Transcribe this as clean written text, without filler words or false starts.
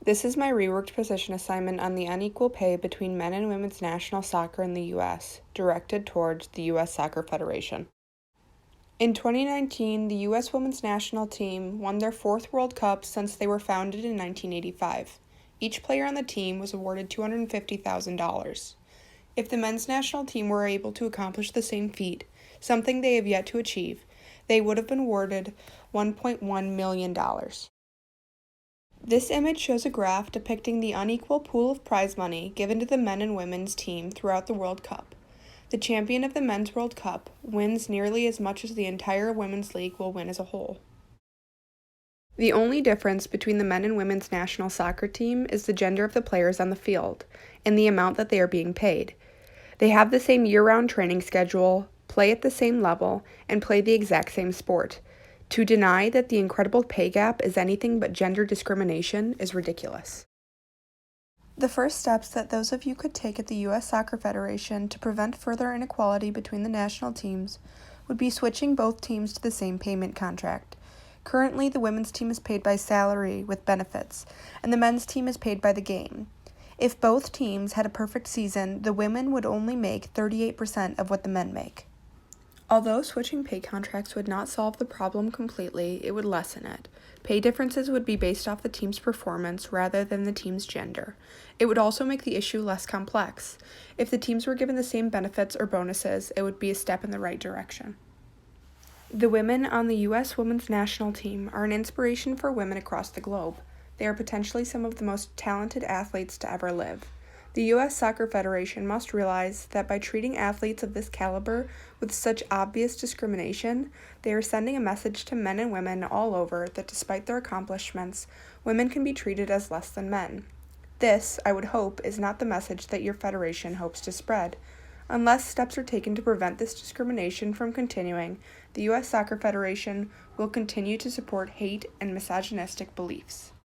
This is my reworked position assignment on the unequal pay between men and women's national soccer in the U.S., directed towards the U.S. Soccer Federation. In 2019, the U.S. women's national team won their fourth World Cup since they were founded in 1985. Each player on the team was awarded $250,000. If the men's national team were able to accomplish the same feat, something they have yet to achieve, they would have been awarded $1.1 million. This image shows a graph depicting the unequal pool of prize money given to the men and women's team throughout the World Cup. The champion of the Men's World Cup wins nearly as much as the entire Women's League will win as a whole. The only difference between the men and women's national soccer team is the gender of the players on the field and the amount that they are being paid. They have the same year-round training schedule, play at the same level, and play the exact same sport. To deny that the incredible pay gap is anything but gender discrimination is ridiculous. The first steps that those of you could take at the U.S. Soccer Federation to prevent further inequality between the national teams would be switching both teams to the same payment contract. Currently, the women's team is paid by salary with benefits, and the men's team is paid by the game. If both teams had a perfect season, the women would only make 38% of what the men make. Although switching pay contracts would not solve the problem completely, it would lessen it. Pay differences would be based off the team's performance rather than the team's gender. It would also make the issue less complex. If the teams were given the same benefits or bonuses, it would be a step in the right direction. The women on the U.S. women's national team are an inspiration for women across the globe. They are potentially some of the most talented athletes to ever live. The U.S. Soccer Federation must realize that by treating athletes of this caliber with such obvious discrimination, they are sending a message to men and women all over that despite their accomplishments, women can be treated as less than men. This, I would hope, is not the message that your federation hopes to spread. Unless steps are taken to prevent this discrimination from continuing, the U.S. Soccer Federation will continue to support hate and misogynistic beliefs.